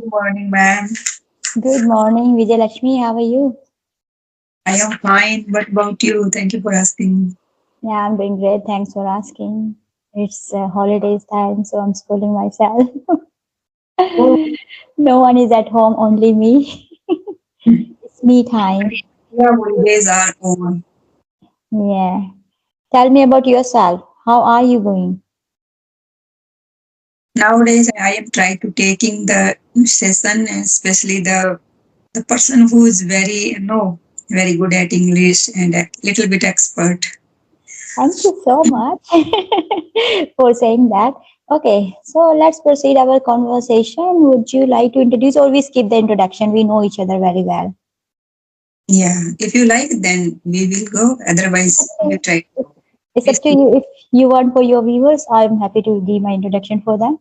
Good morning, ma'am. Good morning, Viljalakshmi. How are you? I am fine. What about you? Thank you for asking. Yeah, I'm doing great. Thanks for asking. It's holidays time, so I'm schooling myself. Oh, No one is at home, only me. It's me time. yeah, holidays are over. Yeah. Tell me about yourself. How are you going? Nowadays, I am trying to taking the session, especially the person who is very good at English and a little bit expert. Thank you so much for saying that. Okay, so let's proceed our conversation. Would you like to introduce, or we skip the introduction? We know each other very well. Yeah, if you like, then we will go. Otherwise, Okay. you try. It's Please up to keep. you. If you want for your viewers, I'm happy to give my introduction for them,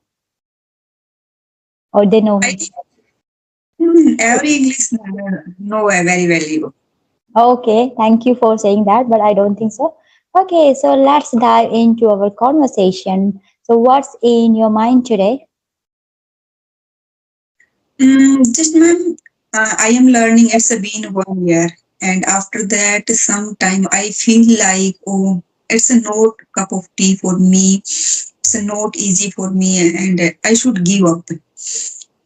or they know I me. think every English know very well you. Okay, thank you for saying that, but I don't think so. Okay, so let's dive into our conversation. So, what's in your mind today? Just ma'am, I am learning. It's been 1 year, and after that, sometime I feel like, oh, it's a not cup of tea for me. It's not easy for me, and I should give up.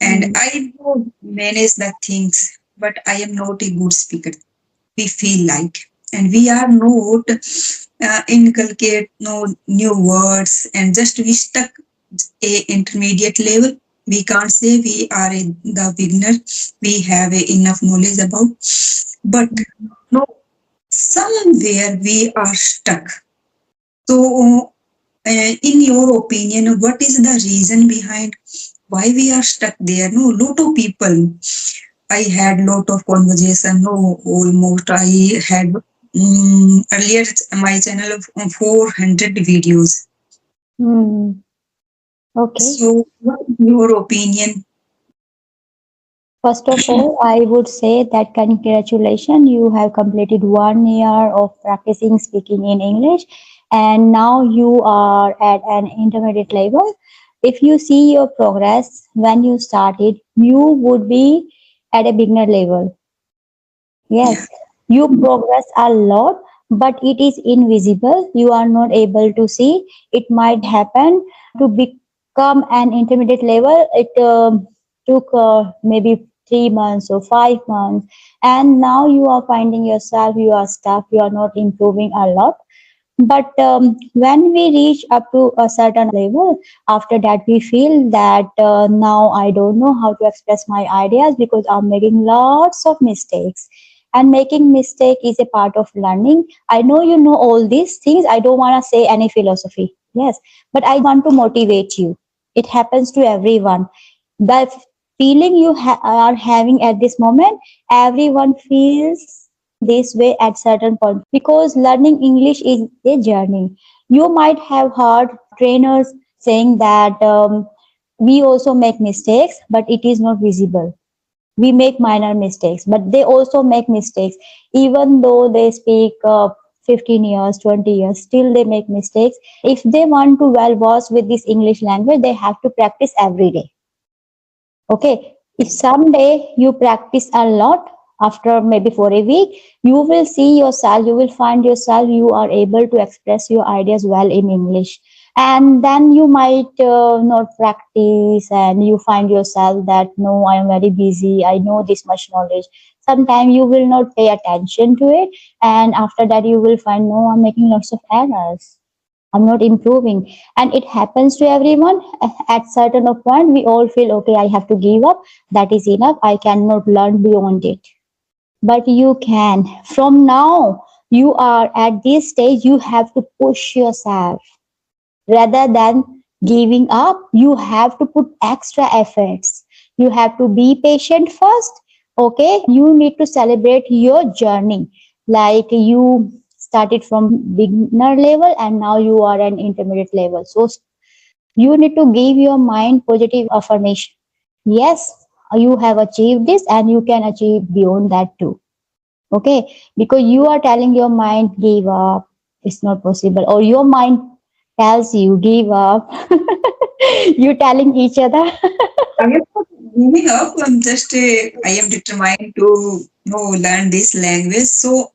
And Hmm. I do manage the things, but I am not a good speaker. We feel like, and we are not inculcate no new words, and just we stuck a intermediate level. We can't say we are the beginner. We have enough knowledge about, but no, somewhere we are stuck. So, in your opinion, what is the reason behind why we are stuck there? No, lot of people. I had lot of conversation. No, almost I had earlier my channel of 400 videos. Hmm. Okay. So, what is your opinion? First of all, I would say that congratulations, you have completed 1 year of practicing speaking in English, and now you are at an intermediate level. If you see your progress when you started, you would be at a beginner level. Yeah, Yes, you progress a lot, but it is invisible. You are not able to see. It might happen to become an intermediate level. It took maybe 3 months or 5 months, and now you are finding yourself. You are stuck. You are not improving a lot. But when we reach up to a certain level, after that we feel that now I don't know how to express my ideas because I'm making lots of mistakes. And making mistake is a part of learning. I know you know all these things. I don't want to say any philosophy. Yes, but I want to motivate you. It happens to everyone. The feeling you are having at this moment, everyone feels this way at certain point because learning English is a journey. You might have heard trainers saying that we also make mistakes, but it is not visible. We make minor mistakes, but they also make mistakes. Even though they speak 15 years, 20 years, still they make mistakes. If they want to well versed with this English language, they have to practice every day. Okay, if someday you practice a lot, after maybe for a week, you will see yourself, you will find yourself, you are able to express your ideas well in English. And then you might not practice, and you find yourself that no, I am very busy, I know this much knowledge. Sometimes you will not pay attention to it, and after that, you will find no, I'm making lots of errors. I'm not improving. And it happens to everyone. At certain of point, we all feel, okay, I have to give up. That is enough. I cannot learn beyond it. But you can. From now, you are at this stage, you have to push yourself. Rather than giving up, you have to put extra efforts. You have to be patient first. Okay, you need to celebrate your journey. Like you started from beginner level and now you are an intermediate level. So you need to give your mind positive affirmation. Yes, you have achieved this and you can achieve beyond that too. Okay, because you are telling your mind give up, it's not possible, or your mind tells you give up. You telling each other. Growing up, I am determined to learn this language. So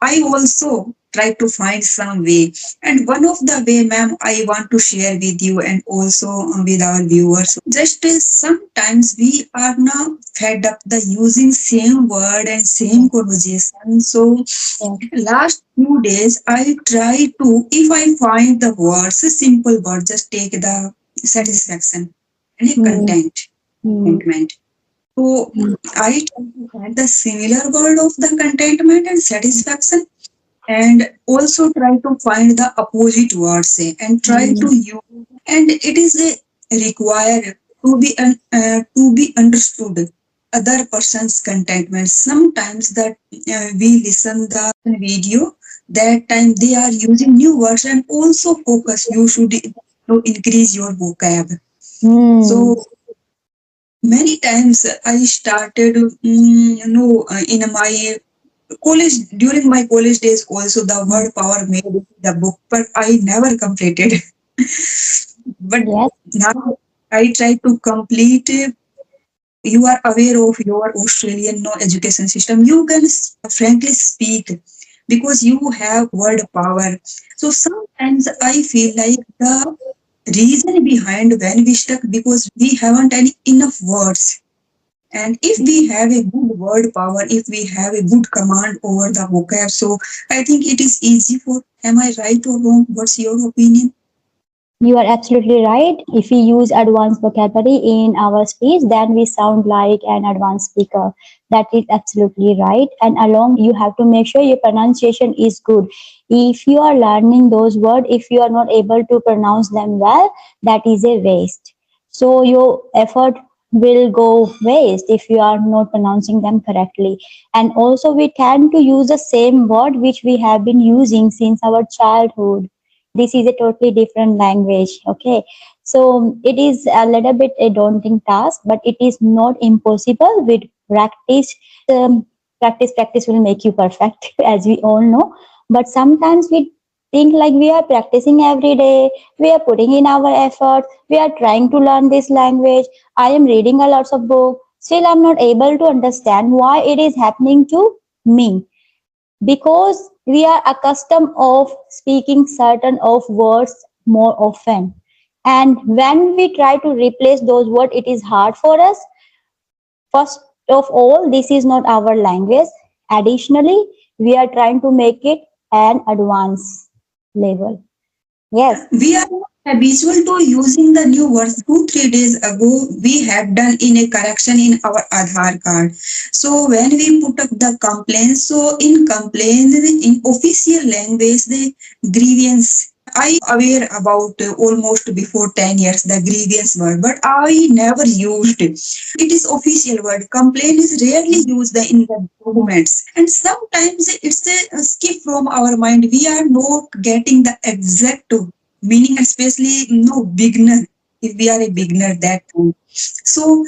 I also try to find some way. And one of the way, ma'am, I want to share with you and also with our viewers. Just sometimes we are now fed up the using same word and same conversation. So Yes. last few days, I try to, if I find the words, a simple word, just take the satisfaction and a Hmm. Hmm. contentment. So Hmm. I try to find the similar word of the contentment and satisfaction, and also try to find the opposite words and try Hmm. to use. And it is required to be understood other person's contentment. Sometimes that we listen the video, that time they are using new words, and also focus. You should increase your vocab. Hmm. So many times I started, in my college, during my college days also the word power made the book, but I never completed. But Yes. now I try to complete. You are aware of your Australian no education system. You can frankly speak because you have word power. So sometimes I feel like the reason behind when we stuck because we haven't any enough words. And if we have a good word power, if we have a good command over the vocab, so I think it is easy for. Am I right or wrong? What's your opinion? You are absolutely right. If we use advanced vocabulary in our speech, then we sound like an advanced speaker. That is absolutely right. And along, you have to make sure your pronunciation is good. If you are learning those words, if you are not able to pronounce them well, that is a waste. So your effort will go waste if you are not pronouncing them correctly. And also, we tend to use the same word which we have been using since our childhood. This is a totally different language. Okay, so it is a little bit a daunting task, but it is not impossible with practice. Practice will make you perfect as we all know. But sometimes we think like we are practicing every day, we are putting in our effort, we are trying to learn this language, I am reading a lots of book, still I'm not able to understand why it is happening to me, because we are accustomed of speaking certain of words more often, and when we try to replace those words it is hard for us. First of all, this is not our language. Additionally, we are trying to make it an advanced level. Yes. We are not habitual to using the new words. 2 3 days ago, we have done in a correction in our Aadhaar card. So when we put up the complaint, so in complaint in official language, the grievance. I aware about almost before 10 years the grievance word, but I never used it. It is official word. Complaint is rarely used in the documents, and sometimes it's a skip from our mind. We are not getting the exact meaning, especially no beginner. If we are a beginner that time, so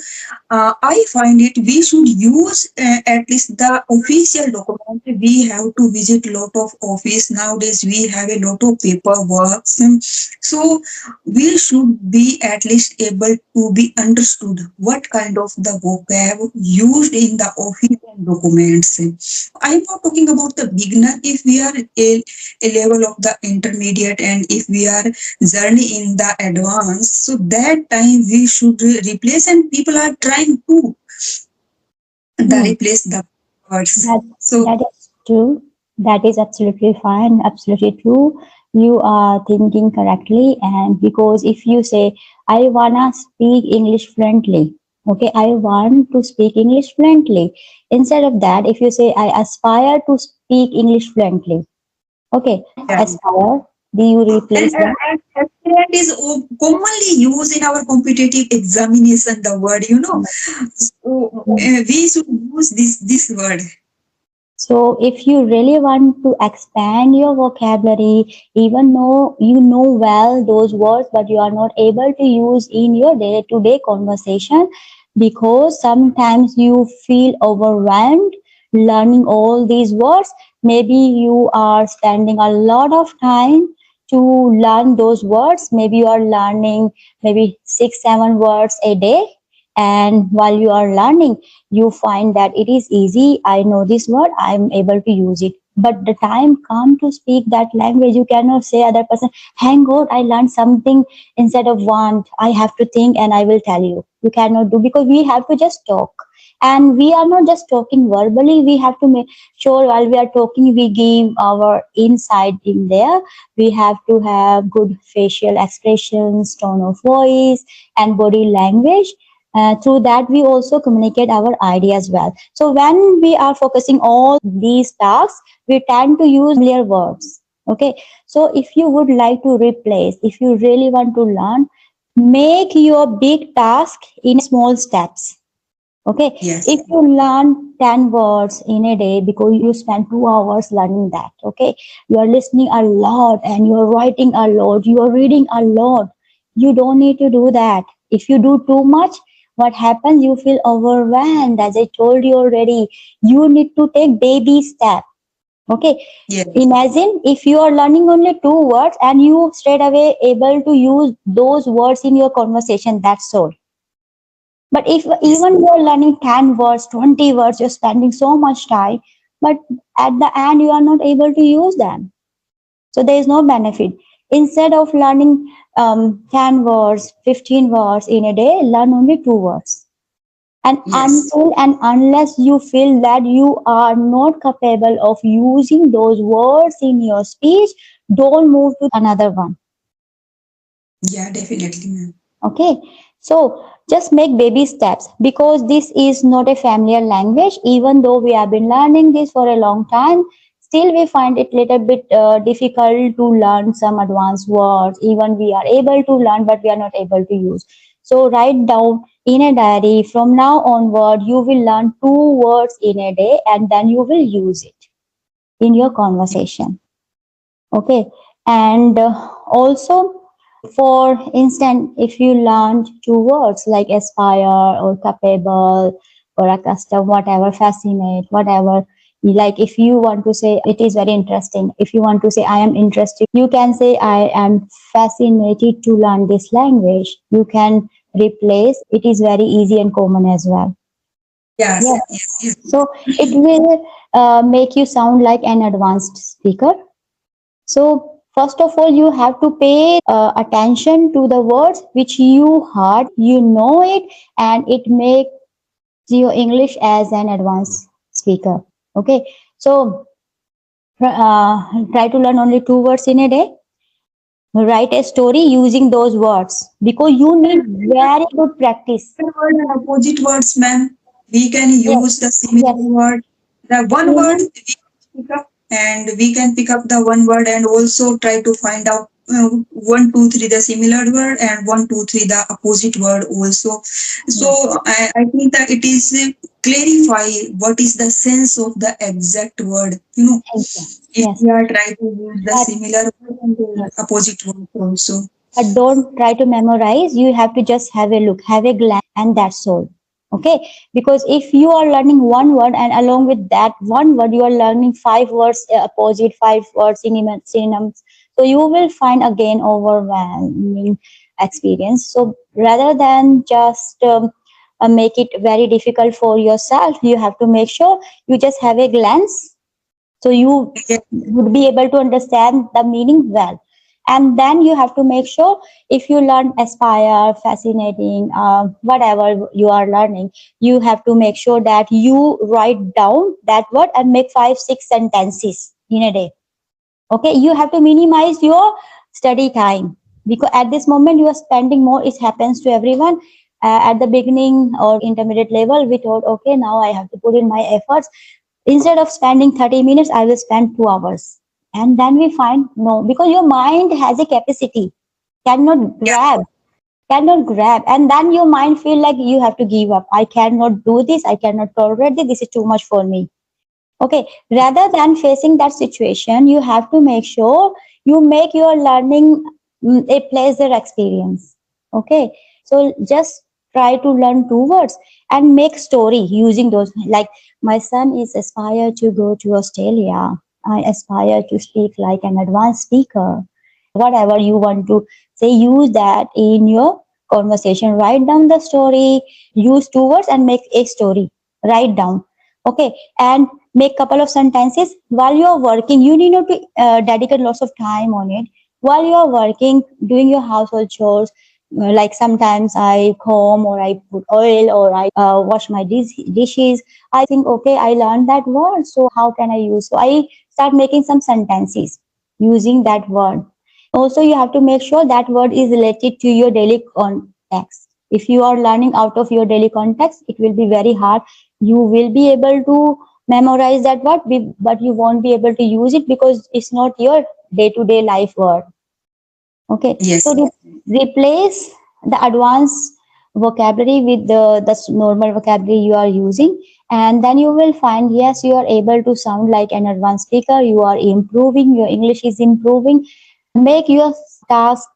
I find it we should use at least the official document. We have to visit lot of office nowadays. We have a lot of paperwork, so we should be at least able to be understood what kind of the vocab used in the office and documents. I'm not talking about the beginner. If we are a level of the intermediate, and if we are journey in the advance, so that time we should replace, and people are trying to the Hmm. replace the words. That So that is true. That is absolutely fine. Absolutely true. You are thinking correctly. And because if you say, I wanna speak English fluently, okay, I want to speak English fluently. Instead of that, if you say, I aspire to speak English fluently, okay, yeah, aspire, do you replace that? and aspirant is commonly used in our competitive examination. The word, so we should use this word. So, if you really want to expand your vocabulary, even though you know well those words, but you are not able to use in your day to day conversation because sometimes you feel overwhelmed learning all these words. Maybe you are spending a lot of time to learn those words. Maybe you are learning maybe 6, 7 words a day. And while you are learning, you find that it is easy. I know this word, I'm able to use it. But the time come to speak that language, you cannot say other person, hang on, I learned something. Instead of want, I have to think and I will tell you. You cannot do, because we have to just talk. And we are not just talking verbally, we have to make sure while we are talking we give our insight in there. We have to have good facial expressions, tone of voice, and body language. Through that we also communicate our ideas well. So when we are focusing all these tasks, we tend to use familiar words. Okay, so if you would like to replace, if you really want to learn, make your big task in small steps. Okay, Yes. if you learn 10 words in a day because you spend 2 hours learning that, okay, you are listening a lot and you are writing a lot, you are reading a lot. You don't need to do that. If you do too much, what happens? You feel overwhelmed. As I told you already, you need to take baby steps. Okay, Yes. imagine if you are learning only 2 words and you straight away able to use those words in your conversation. That's all. But if Yes. even you're learning 10 words, 20 words, you're spending so much time, but at the end you are not able to use them. So there is no benefit. Instead of learning 10 words, 15 words in a day, learn only 2 words. And Yes. until and unless you feel that you are not capable of using those words in your speech, don't move to another one. Yeah, definitely, ma'am. Okay, so just make baby steps because this is not a familiar language. Even though we have been learning this for a long time, still we find it little bit difficult to learn some advanced words. Even we are able to learn, but we are not able to use. So write down in a diary from now onward, you will learn 2 words in a day and then you will use it in your conversation. Okay, and also, for instance, if you learn 2 words like aspire or capable or accustomed, whatever, fascinate, whatever, like if you want to say it is very interesting, if you want to say I am interested, you can say I am fascinated to learn this language. You can replace it, is very easy and common as well. Yes. Yeah. Yes. Yes. So it will make you sound like an advanced speaker. So, first of all, you have to pay attention to the words which you heard, you know it, and it makes your English as an advanced speaker. Okay, so try to learn only 2 words in a day. Write a story using those words because you need very good practice. Word and opposite words, ma'am. We can Yes, use the similar yes. word. The one word Even we can pick up, and we can pick up the one word and also try to find out one, two, three the similar word and one, two, three the opposite word also. So yes, I think that it is clarify what is the sense of the exact word. exactly. If Yes, we are trying to use the but similar word and the yes. opposite word also. But don't try to memorize. You have to just have a look, have a glance, and that's all. Okay, because if you are learning one word and along with that one word you are learning 5 words opposite, 5 words synonyms, so you will find again overwhelming experience. So rather than just make it very difficult for yourself, you have to make sure you just have a glance, so you Yeah, would be able to understand the meaning well. And then you have to make sure, if you learn aspire, fascinating, whatever you are learning, you have to make sure that you write down that word and make 5 6 sentences in a day. Okay, you have to minimize your study time because at this moment you are spending more. It happens to everyone. At the beginning or intermediate level, we thought, okay, now I have to put in my efforts. Instead of spending 30 minutes, I will spend 2 hours. And then we find no, because your mind has a capacity, cannot yeah, grab, cannot grab. And then your mind feel like you have to give up. I cannot do this. I cannot tolerate this. This is too much for me. Okay, rather than facing that situation, you have to make sure you make your learning a pleasure experience. Okay, so just try to learn 2 words and make story using those. Like, my son is aspire to go to Australia. I aspire to speak like an advanced speaker. Whatever you want to say, use that in your conversation. Write down the story, use two words and make a story. Write down. Okay. And make couple of sentences while you are working. You need not to dedicate lots of time on it. While you are working, doing your household chores, like sometimes I comb or I put oil or I wash my dishes. I think, okay, I learned that word, so how can I use? So I start making some sentences using that word. Also, you have to make sure that word is related to your daily context. If you are learning out of your daily context, it will be very hard. You will be able to memorize that word, but you won't be able to use it because it's not your day to day life word. Okay, so Yes. replace the advanced vocabulary with the normal vocabulary you are using, and then you will find yes, you are able to sound like an advanced speaker. You are improving, your English is improving. Make your task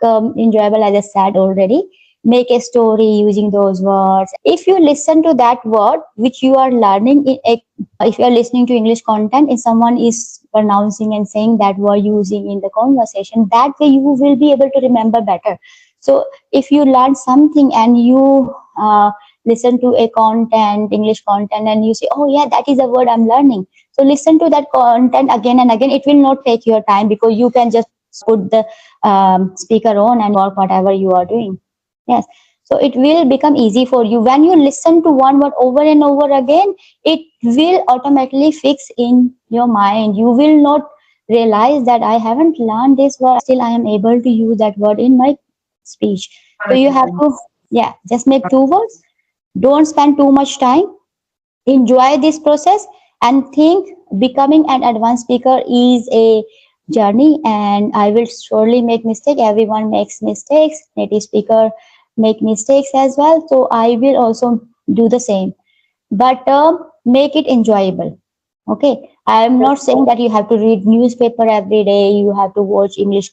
enjoyable, as I said already. Make a story using those words. If you listen to that word which you are learning in a, if you are listening to English content and someone is pronouncing and saying that word using in the conversation, that way you will be able to remember better. So if you learn something and you listen to a content, English content, and you say, oh yeah, that is a word I'm learning. So listen to that content again and again. It will not take your time because you can just put the speaker on and work whatever you are doing. Yes. So it will become easy for you. When you listen to one word over and over again, it will automatically fix in your mind. You will not realize that I haven't learned this word, still I am able to use that word in my speech. So you have to, yeah, just make two words. Don't spend too much time. Enjoy this process and think becoming an advanced speaker is a journey, and I will surely make mistake. Everyone makes mistakes. Native speaker make mistakes as well. So I will also do the same, but make it enjoyable. Okay, I am not saying that you have to read newspaper every day. You have to watch English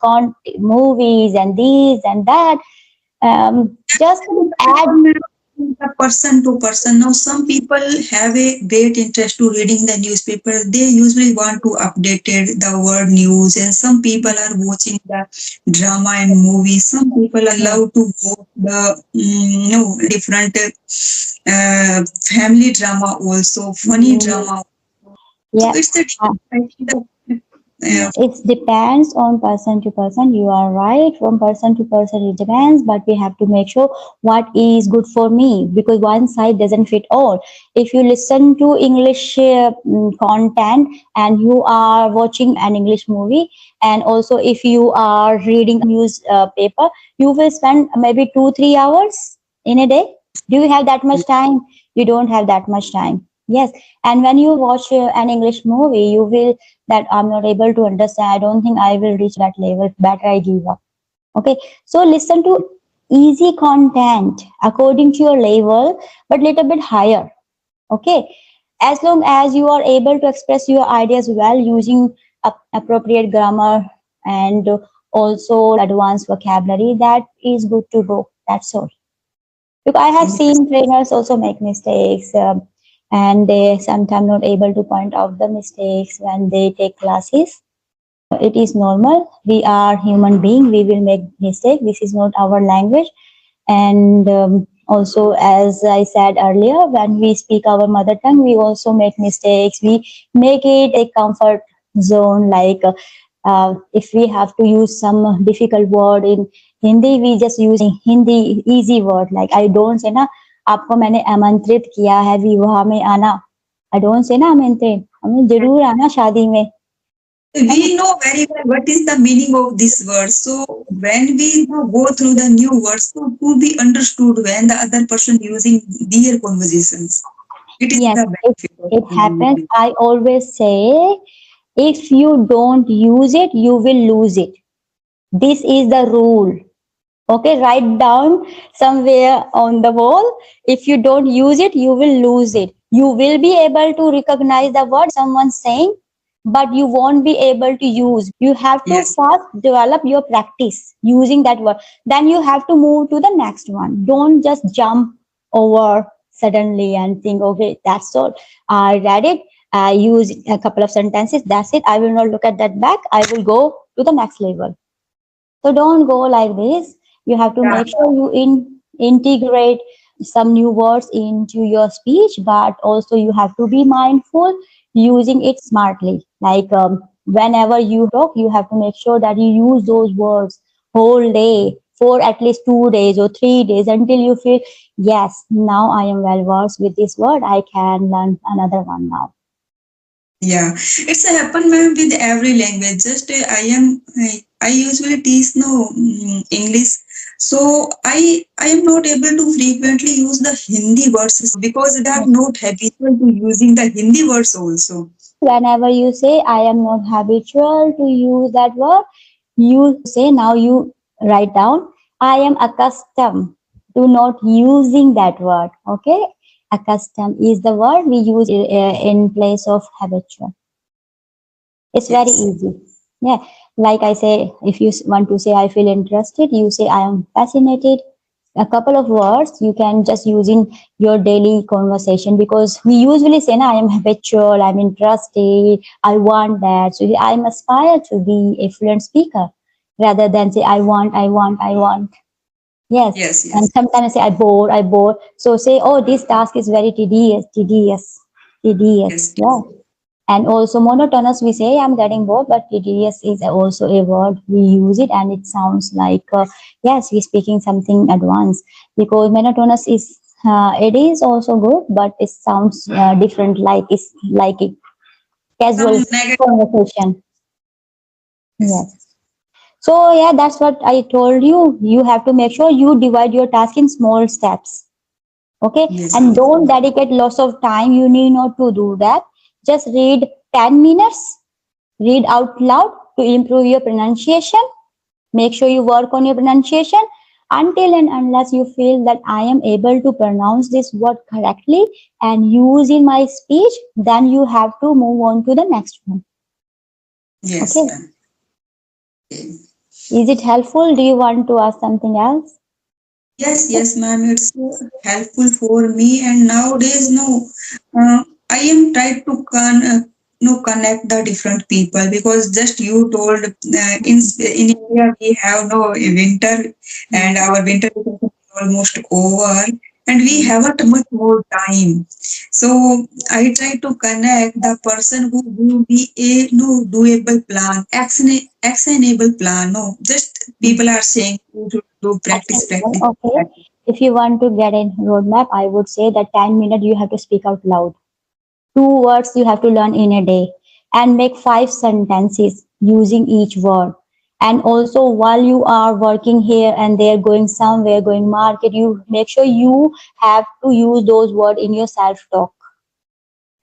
movies and these and that. Just add. The person to person. Now, some people have a great interest to reading the newspaper. They usually want to update it, the world news, and some people are watching the drama and movies. Some people are Yeah, allowed to watch the different family drama also, funny mm, drama. So yeah. it's the I think that It depends on person to person. You are right. From person to person, it depends. But we have to make sure what is good for me because one side doesn't fit all. If you listen to English content and you are watching an English movie, and also if you are reading news paper, you will spend maybe 2 3 hours in a day. Do you have that much time? You don't have that much time. Yes, and when you watch an English movie, you will that I'm not able to understand. I don't think I will reach that level. Better I give up. Okay. So listen to easy content according to your level, but little bit higher. Okay. As long as you are able to express your ideas well using appropriate grammar and also advanced vocabulary, that is good to go. That's all. Because I have yes, seen trainers also make mistakes, and they sometimes not able to point out the mistakes when they take classes. It is normal. We are human being. We will make mistake. This is not our language. And also, as I said earlier, when we speak our mother tongue, we also make mistakes. We make it a comfort zone. Like if we have to use some difficult word in Hindi, we just use Hindi easy word. Like I don't say ना आपको मैंने आमंत्रित किया है विवाह में आना. I don't say ना आमंत्रित. हमें जरूर आना शादी में. है ना? we know very well what is the meaning of this word. So when we go through the new words, so to be understood when the other person using their conversations, it is Yes, the benefit of it happens. the I always say, if you don't use it, you will lose it. This is the rule. Okay, write down somewhere on the wall. If you don't use it, you will lose it. You will be able to recognize the word someone's saying, but you won't be able to use. You have to yes. first develop your practice using that word. Then you have to move to the next one. Don't just jump over suddenly and think, okay, that's all. I read it. I use a couple of sentences. That's it. I will not look at that back. I will go to the next level. So don't go like this. You have to Yeah. make sure you in integrate some new words into your speech, but also you have to be mindful using it smartly. Like whenever you talk, you have to make sure that you use those words whole day for at least 2 days or 3 days until you feel, yes, now I am well versed with this word. I can learn another one now. Yeah, it's a happen, ma'am, with every language. Just I usually teach no English, so I am not able to frequently use the Hindi words because they are not habitual to using the Hindi words also. Whenever you say I am not habitual to use that word, you say, now you write down, I am accustomed to not using that word. Okay, accustomed is the word we use in place of habitual. It's very Yes, easy. Yeah. Like I say, if you want to say I feel interested, you say I am fascinated. A couple of words you can just use in your daily conversation, because we usually say, "Na, I am habitual, I'm interested, I want that." So I am aspire to be a fluent speaker rather than say I want, I want, I want. Yes. yes, And yes, sometimes I say I bore, I bore. So say, oh, this task is very tedious, tedious, tedious. yes, Yeah. And also monotonous, we say I'm getting bored, but tedious is also a word we use it, and it sounds like yes, we're speaking something advanced. Because monotonous is it is also good, but it sounds different, like it's like a casual some negative. conversation. Yes, Yes. So yeah, that's what I told you. You have to make sure you divide your task in small steps. Okay, yes, and don't dedicate lots of time. You need not to do that. Just read 10 minutes, read out loud to improve your pronunciation. Make sure you work on your pronunciation until and unless you feel that I am able to pronounce this word correctly and use in my speech, then you have to move on to the next one. yes, Okay, ma'am. Okay. is it helpful? Do you want to ask something else? Yes, yes, ma'am. It's helpful for me. And nowadays, no, I am trying to no connect the different people because just you told in India we have no winter and our winter is almost over and we haven't much more time. So I try to connect the person who will be a no doable plan, actionable plan. No, just people are saying to do practice, Actionable. practice. Okay. If you want to get a roadmap, I would say that 10 minutes you have to speak out loud. 2 words you have to learn in a day, and make 5 sentences using each word. And also, while you are working here and there, going somewhere, going market, you make sure you have to use those words in your self talk.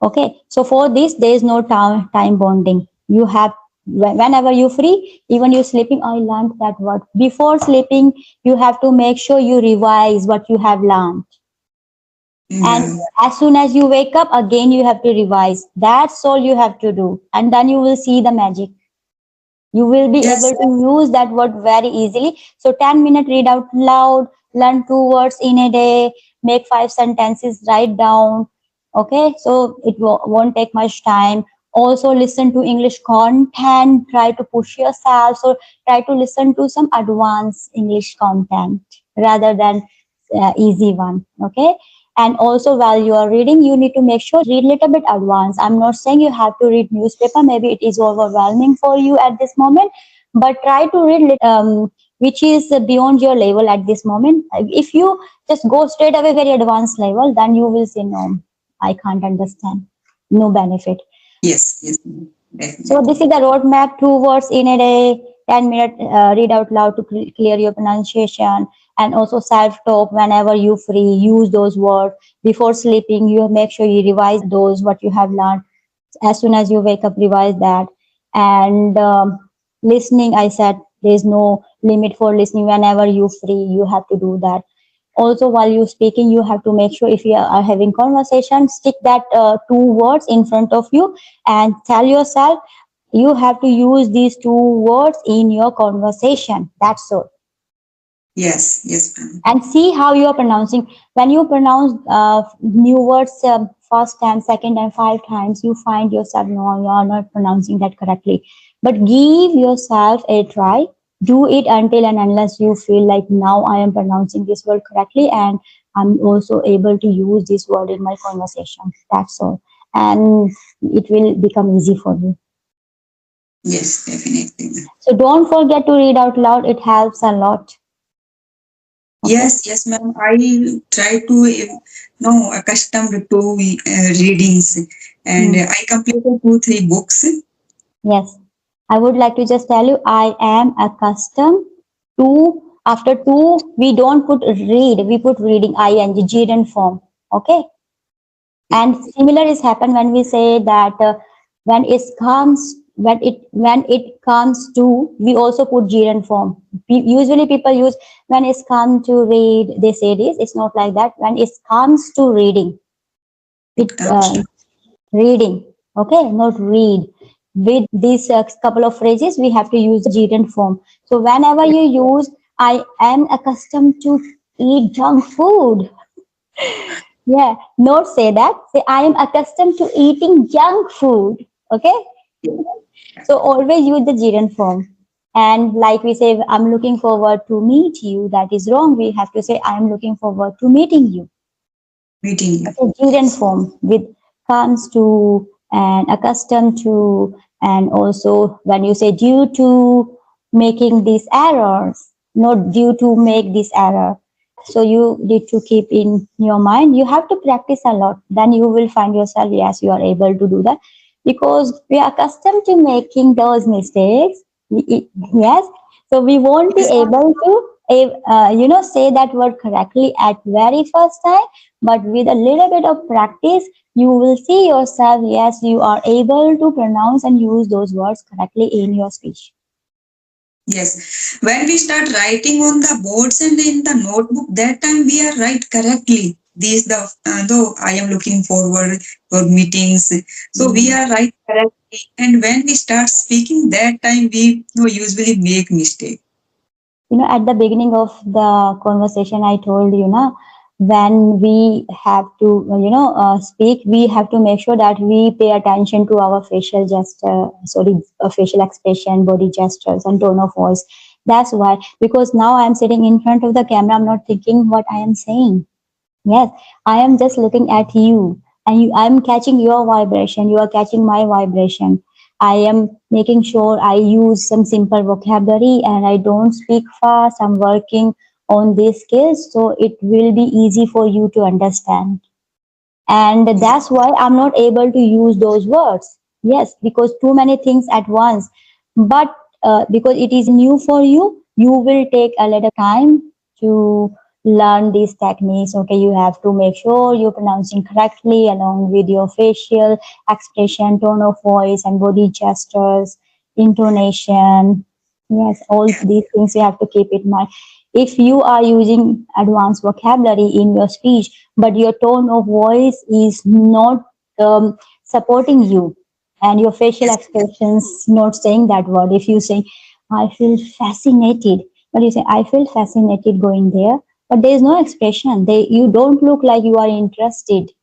Okay, so for this, there is no time bonding. You have whenever you free, even you sleeping. I learned that word before sleeping. You have to make sure you revise what you have learned, and Yeah. as soon as you wake up again, you have to revise. That's all you have to do, and then you will see the magic. You will be able Yes. to use that word very easily. So 10 minute read out loud, learn 2 words in a day, make 5 sentences, write down. Okay, so it won't take much time. Also listen to English content, try to push yourself. So try to listen to some advanced English content rather than easy one. Okay, and also while you are reading, you need to make sure read little bit advanced. I'm not saying you have to read newspaper, maybe it is overwhelming for you at this moment, but try to read which is beyond your level at this moment. If you just go straight away very advanced level, then you will say no, I can't understand, no benefit. Yes. Yes. So this Definitely. is the roadmap: 2 words in a day, 10 minute read out loud to clear your pronunciation, and also self-talk whenever you free. Use those words before sleeping. You make sure you revise those what you have learned. As soon as you wake up, revise that. And listening, I said there is no limit for listening. Whenever you free, you have to do that. Also, while you're speaking, you have to make sure if you are having conversation, stick that 2 words in front of you and tell yourself you have to use these 2 words in your conversation. That's all. Yes. Yes, ma'am. And see how you are pronouncing. When you pronounce new words first time, second and 5 times, you find yourself, no, you are not pronouncing that correctly. But give yourself a try. do it until and unless you feel like now I am pronouncing this word correctly and I'm also able to use this word in my conversation. That's all. And it will become easy for you. Yes, definitely. So don't forget to read out loud. It helps a lot. Okay. Yes, yes, ma'am. I try to know accustomed to readings, and Hmm. I completed 2 3 books. Yes. I would like to just tell you, I am accustomed to, after two, we don't put read, we put reading, ing, gerund form. Okay. And similar is happen when we say that when it comes to, we also put gerund form. Usually people use when it's come to read, they say this. It's not like that. When it comes to reading, it It comes to reading, okay, not read. With these couple of phrases, we have to use the gerund form. So whenever you use, I am accustomed to eat junk food. Yeah, not say that. Say I am accustomed to eating junk food. Okay, so always use the gerund form. And like we say, I'm looking forward to meet you. That is wrong. We have to say I am looking forward to meeting you. meeting you. Okay, gerund form with comes to and accustomed to, and also when you say due to making these errors, not due to make this error. So you need to keep in your mind. You have to practice a lot. Then you will find yourself, yes, you are able to do that because we are accustomed to making those mistakes. Yes, so we won't be Yes, able to, say that word correctly at very first time, but with a little bit of practice, you will see yourself, yes, you are able to pronounce and use those words correctly in your speech. yes. When we start writing on the boards and in the notebook, that time we are write correctly. These the though I am looking forward for meetings, so we are write correctly. And when we start speaking, that time we usually make mistake. At the beginning of the conversation, I told you, na, when we have to, speak, we have to make sure that we pay attention to our facial gesture, sorry, facial expression, body gestures, and tone of voice. That's why, because now I'm sitting in front of the camera, I'm not thinking what I am saying. Yes, I am just looking at you, and I'm catching your vibration. You are catching my vibration. I am making sure I use some simple vocabulary and I don't speak fast. I'm working on these skills so it will be easy for you to understand. And Yes, that's why I'm not able to use those words. Yes, because too many things at once. But because it is new for you, you will take a little time to learn these techniques. Okay, you have to make sure you're pronouncing correctly along with your facial expression, tone of voice, and body gestures, intonation. Yes, all these things you have to keep in mind. If you are using advanced vocabulary in your speech, but your tone of voice is not supporting you, and your facial yes, expressions not saying that word. If you say, I feel fascinated, but you say, I feel fascinated going there, but there is no expression. You don't look like you are interested.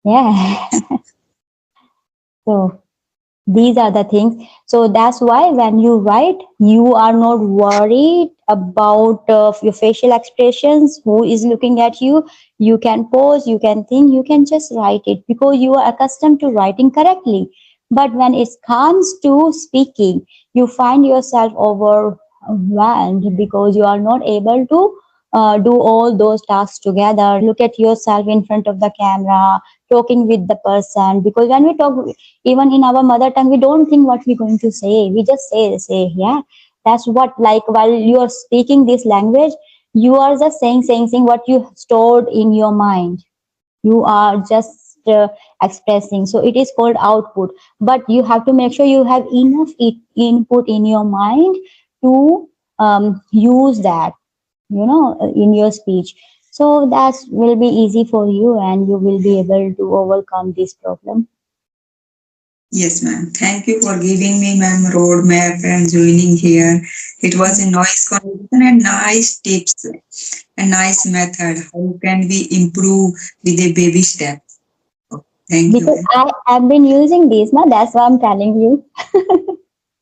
Yeah. yes, So these are the things. So that's why when you write, you are not worried about your facial expressions, who is looking at you. You can pause, you can think, you can just write it because you are accustomed to writing correctly. But when it comes to speaking, you find yourself overwhelmed because you are not able to do all those tasks together. Look at yourself in front of the camera, talking with the person. Because when we talk, even in our mother tongue, we don't think what we're going to say. We just say, yeah. That's what, like, while you are speaking this language, you are just saying what you stored in your mind. You are just expressing. So it is called output. But you have to make sure you have enough input in your mind to use that, in your speech. So that will be easy for you and you will be able to overcome this problem. yes, ma'am. Thank you for giving me, ma'am, roadmap and joining here. It was a nice conversation and nice tips, a nice method. How can we improve with a baby step? Thank you, Because ma'am. I have been using these now, that's why I'm telling you.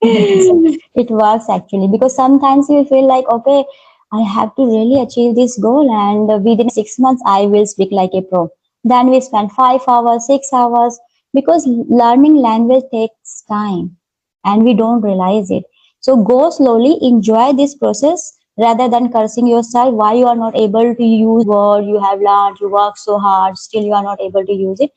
It works actually because sometimes you feel like, okay, I have to really achieve this goal, and within 6 months, I will speak like a pro. Then we spend 5 hours, 6 hours because learning language takes time and we don't realize it. So go slowly, enjoy this process rather than cursing yourself why you are not able to use word you have learned, you work so hard, still you are not able to use it.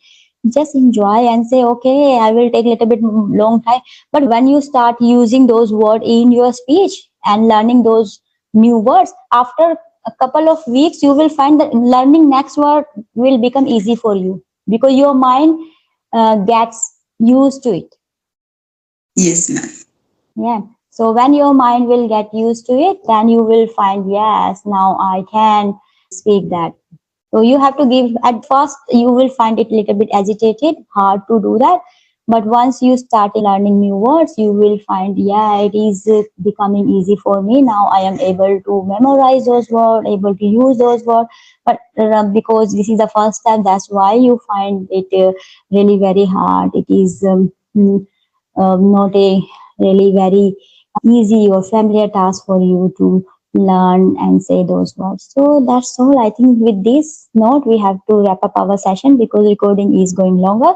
Just enjoy and say, okay, I will take a little bit long time. But when you start using those words in your speech and learning those new words, after a couple of weeks, you will find that learning next word will become easy for you because your mind gets used to it. Yes, ma'am. Yeah. So when your mind will get used to it, then you will find, yes, now I can speak that. So you have to give at first you will find it a little bit agitated, hard to do that. But once you start learning new words, you will find, yeah, it is becoming easy for me. Now I am able to memorize those words, able to use those words. But because this is the first time, that's why you find it really very hard. It is not a really very easy or familiar task for you to learn and say those words. So that's all. I think with this note, we have to wrap up our session because recording is going longer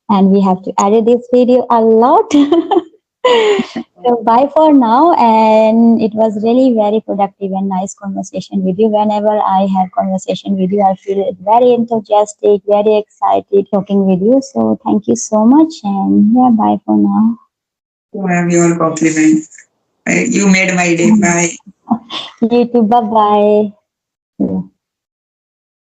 and we have to edit this video a lot. So bye for now. And it was really very productive and nice conversation with you. Whenever I have conversation with you, I feel very enthusiastic, very excited talking with you. So thank you so much. And yeah, bye for now. You have your compliment. You made my day. Bye. You too. Bye bye.